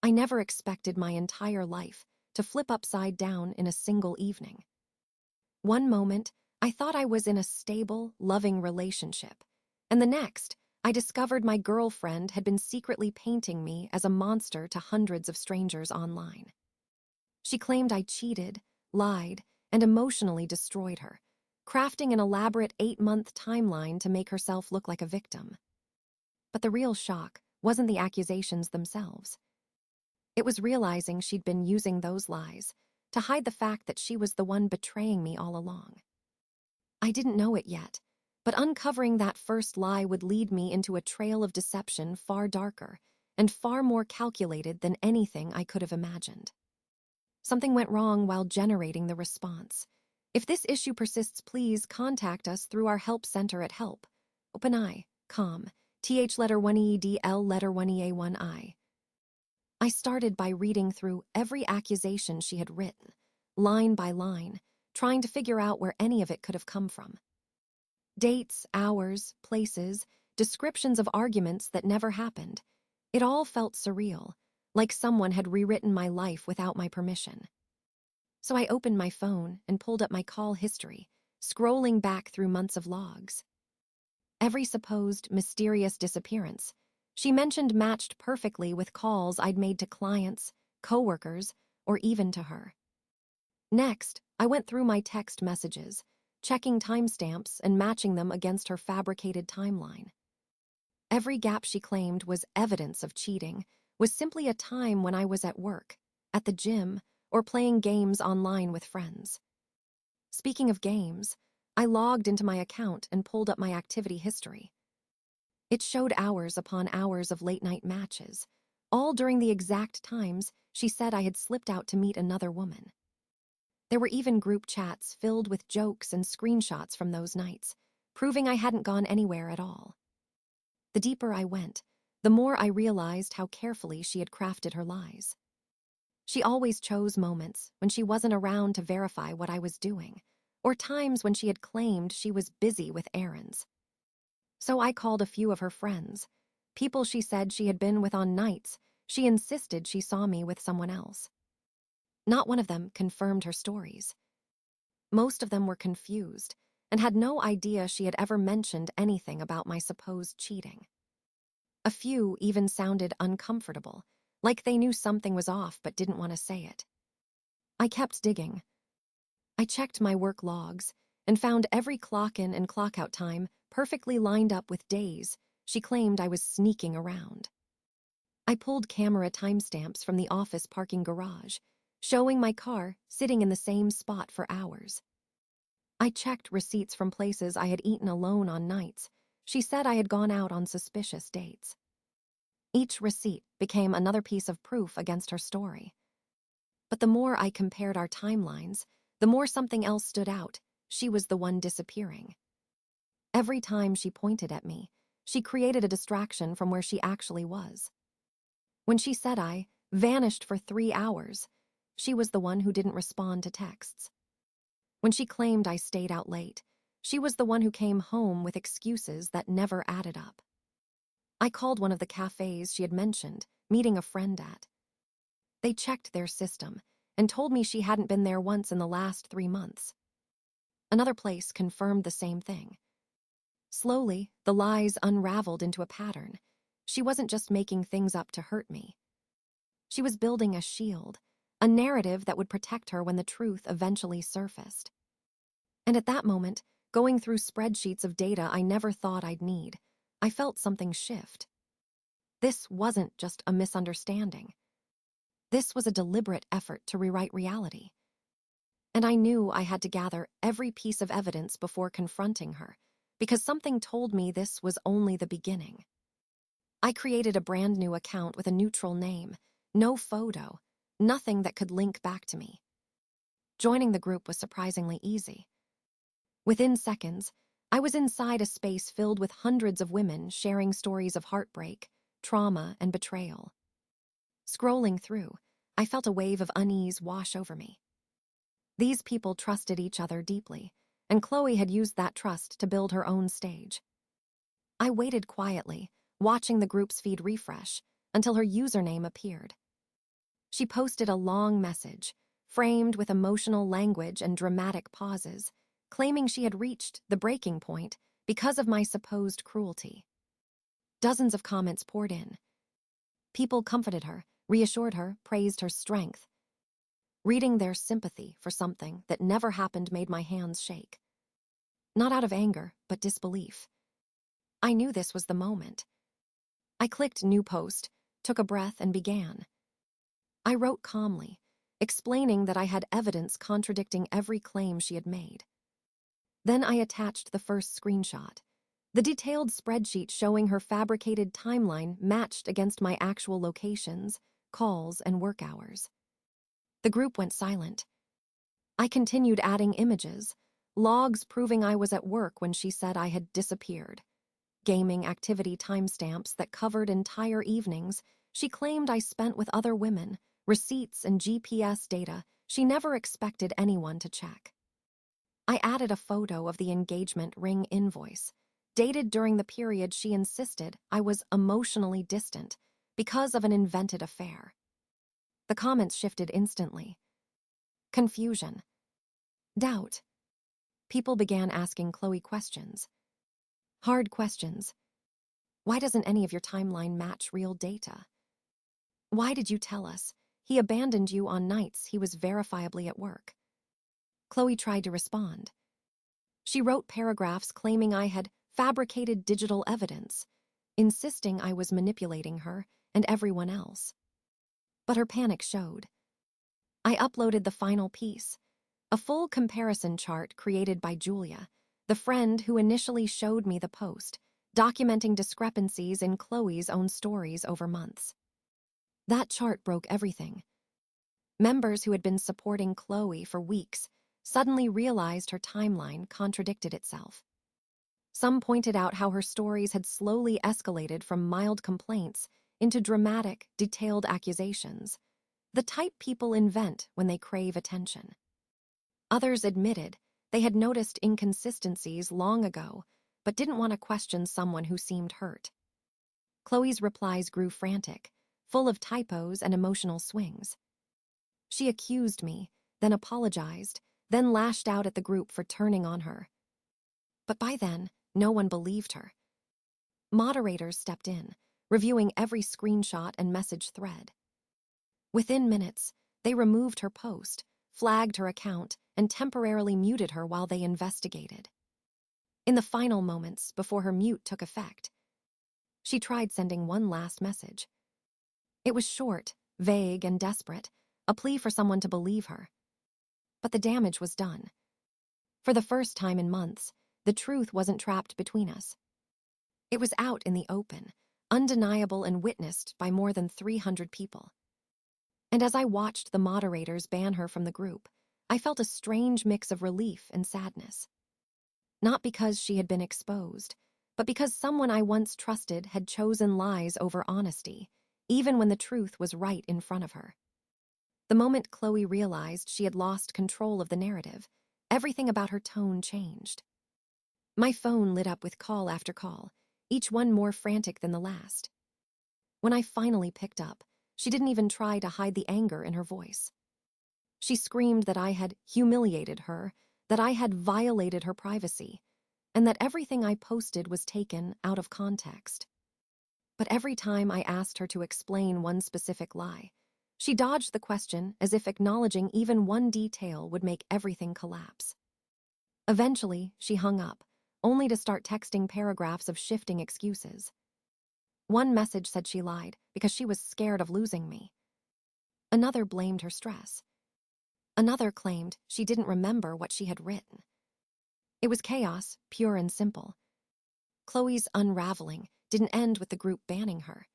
I never expected my entire life to flip upside down in a single evening. One moment, I thought I was in a stable, loving relationship, and the next, I discovered my girlfriend had been secretly painting me as a monster to hundreds of strangers online. She claimed I cheated, lied, and emotionally destroyed her, crafting an elaborate 8-month timeline to make herself look like a victim. But the real shock wasn't the accusations themselves. It was realizing she'd been using those lies to hide the fact that she was the one betraying me all along. I didn't know it yet, but uncovering that first lie would lead me into a trail of deception far darker and far more calculated than anything I could have imagined. Something went wrong while generating the response. If this issue persists, please contact us through our help center at help. OpenAI, com, th letter 1EDL letter 1EA1I. I started by reading through every accusation she had written, line by line, trying to figure out where any of it could have come from. Dates, hours, places, descriptions of arguments that never happened. It all felt surreal, like someone had rewritten my life without my permission. So I opened my phone and pulled up my call history, scrolling back through months of logs. Every supposed mysterious disappearance she mentioned matched perfectly with calls I'd made to clients, coworkers, or even to her. Next, I went through my text messages, checking timestamps and matching them against her fabricated timeline. Every gap she claimed was evidence of cheating was simply a time when I was at work, at the gym, or playing games online with friends. Speaking of games, I logged into my account and pulled up my activity history. It showed hours upon hours of late-night matches, all during the exact times she said I had slipped out to meet another woman. There were even group chats filled with jokes and screenshots from those nights, proving I hadn't gone anywhere at all. The deeper I went, the more I realized how carefully she had crafted her lies. She always chose moments when she wasn't around to verify what I was doing, or times when she had claimed she was busy with errands. So I called a few of her friends, people she said she had been with on nights she insisted she saw me with someone else. Not one of them confirmed her stories. Most of them were confused and had no idea she had ever mentioned anything about my supposed cheating. A few even sounded uncomfortable, like they knew something was off but didn't want to say it. I kept digging. I checked my work logs and found every clock-in and clock-out time perfectly lined up with days she claimed I was sneaking around. I pulled camera timestamps from the office parking garage, showing my car sitting in the same spot for hours. I checked receipts from places I had eaten alone on nights she said I had gone out on suspicious dates. Each receipt became another piece of proof against her story. But the more I compared our timelines, the more something else stood out. She was the one disappearing. Every time she pointed at me, she created a distraction from where she actually was. When she said I vanished for 3 hours, she was the one who didn't respond to texts. When she claimed I stayed out late, she was the one who came home with excuses that never added up. I called one of the cafes she had mentioned, meeting a friend at. They checked their system and told me she hadn't been there once in the last 3 months. Another place confirmed the same thing. Slowly, the lies unraveled into a pattern. She wasn't just making things up to hurt me. She was building a shield, a narrative that would protect her when the truth eventually surfaced. And at that moment, going through spreadsheets of data I never thought I'd need, I felt something shift. This wasn't just a misunderstanding. This was a deliberate effort to rewrite reality. And I knew I had to gather every piece of evidence before confronting her, because something told me this was only the beginning. I created a brand new account with a neutral name, no photo, nothing that could link back to me. Joining the group was surprisingly easy. Within seconds, I was inside a space filled with hundreds of women sharing stories of heartbreak, trauma, and betrayal. Scrolling through, I felt a wave of unease wash over me. These people trusted each other deeply, and Chloe had used that trust to build her own stage. I waited quietly, watching the group's feed refresh, until her username appeared. She posted a long message, framed with emotional language and dramatic pauses, claiming she had reached the breaking point because of my supposed cruelty. Dozens of comments poured in. People comforted her, reassured her, praised her strength. Reading their sympathy for something that never happened made my hands shake. Not out of anger, but disbelief. I knew this was the moment. I clicked New Post, took a breath, and began. I wrote calmly, explaining that I had evidence contradicting every claim she had made. Then I attached the first screenshot. The detailed spreadsheet showing her fabricated timeline matched against my actual locations, calls, and work hours. The group went silent. I continued adding images, logs proving I was at work when she said I had disappeared. Gaming activity timestamps that covered entire evenings she claimed I spent with other women, receipts and GPS data she never expected anyone to check. I added a photo of the engagement ring invoice, dated during the period she insisted I was emotionally distant because of an invented affair. The comments shifted instantly. Confusion. Doubt. People began asking Chloe questions. Hard questions. Why doesn't any of your timeline match real data? Why did you tell us he abandoned you on nights he was verifiably at work? Chloe tried to respond. She wrote paragraphs claiming I had fabricated digital evidence, insisting I was manipulating her and everyone else. But her panic showed. I uploaded the final piece, a full comparison chart created by Julia, the friend who initially showed me the post, documenting discrepancies in Chloe's own stories over months. That chart broke everything. Members who had been supporting Chloe for weeks suddenly realized her timeline contradicted itself. Some pointed out how her stories had slowly escalated from mild complaints into dramatic, detailed accusations, the type people invent when they crave attention. Others admitted they had noticed inconsistencies long ago, but didn't want to question someone who seemed hurt. Chloe's replies grew frantic, full of typos and emotional swings. She accused me, then apologized, then lashed out at the group for turning on her. But by then, no one believed her. Moderators stepped in, reviewing every screenshot and message thread. Within minutes, they removed her post, flagged her account, and temporarily muted her while they investigated. In the final moments before her mute took effect, she tried sending one last message. It was short, vague, and desperate, a plea for someone to believe her. But the damage was done. For the first time in months, the truth wasn't trapped between us. It was out in the open, undeniable and witnessed by more than 300 people. And as I watched the moderators ban her from the group, I felt a strange mix of relief and sadness. Not because she had been exposed, but because someone I once trusted had chosen lies over honesty, even when the truth was right in front of her. The moment Chloe realized she had lost control of the narrative, everything about her tone changed. My phone lit up with call after call, each one more frantic than the last. When I finally picked up, she didn't even try to hide the anger in her voice. She screamed that I had humiliated her, that I had violated her privacy, and that everything I posted was taken out of context. But every time I asked her to explain one specific lie, she dodged the question as if acknowledging even one detail would make everything collapse. Eventually, she hung up, only to start texting paragraphs of shifting excuses. One message said she lied because she was scared of losing me. Another blamed her stress. Another claimed she didn't remember what she had written. It was chaos, pure and simple. Chloe's unraveling didn't end with the group banning her.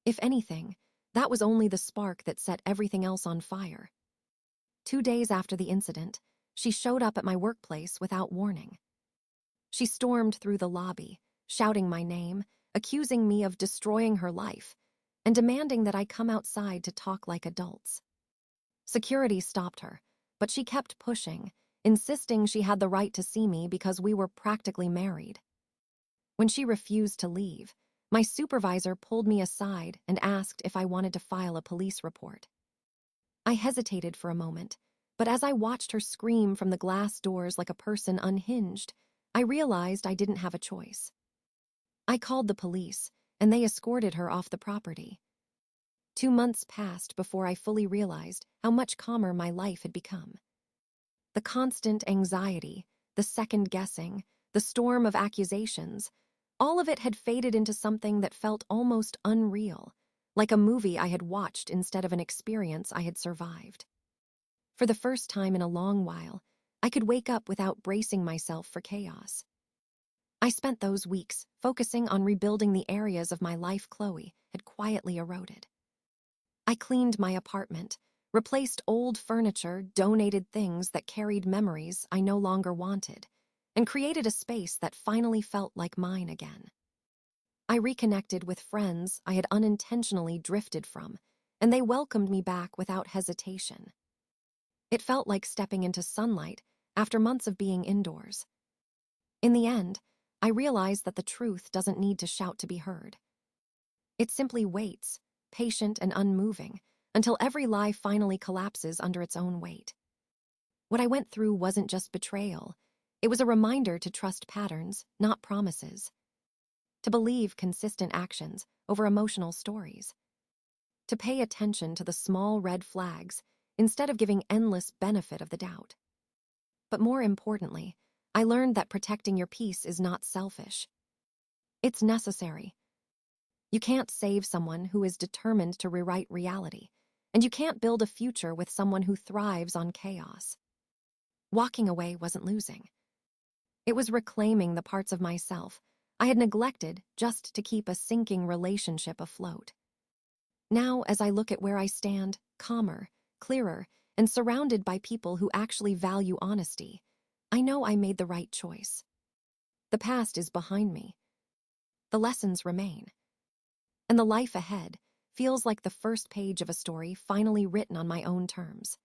If anything, that was only the spark that set everything else on fire. 2 days after the incident, she showed up at my workplace without warning. She stormed through the lobby, shouting my name, accusing me of destroying her life, and demanding that I come outside to talk like adults. Security stopped her, but she kept pushing, insisting she had the right to see me because we were practically married. When she refused to leave, my supervisor pulled me aside and asked if I wanted to file a police report. I hesitated for a moment, but as I watched her scream from the glass doors like a person unhinged, I realized I didn't have a choice. I called the police, and they escorted her off the property. 2 months passed before I fully realized how much calmer my life had become. The constant anxiety, the second-guessing, the storm of accusations, all of it had faded into something that felt almost unreal, like a movie I had watched instead of an experience I had survived. For the first time in a long while, I could wake up without bracing myself for chaos. I spent those weeks focusing on rebuilding the areas of my life Chloe had quietly eroded. I cleaned my apartment, replaced old furniture, donated things that carried memories I no longer wanted, and created a space that finally felt like mine again. I reconnected with friends I had unintentionally drifted from, and they welcomed me back without hesitation. It felt like stepping into sunlight after months of being indoors. In the end, I realized that the truth doesn't need to shout to be heard. It simply waits, patient and unmoving, until every lie finally collapses under its own weight. What I went through wasn't just betrayal. It was a reminder to trust patterns, not promises. To believe consistent actions over emotional stories. To pay attention to the small red flags instead of giving endless benefit of the doubt. But more importantly, I learned that protecting your peace is not selfish. It's necessary. You can't save someone who is determined to rewrite reality, and you can't build a future with someone who thrives on chaos. Walking away wasn't losing. It was reclaiming the parts of myself I had neglected just to keep a sinking relationship afloat. Now, as I look at where I stand, calmer, clearer, and surrounded by people who actually value honesty, I know I made the right choice. The past is behind me. The lessons remain. And the life ahead feels like the first page of a story finally written on my own terms.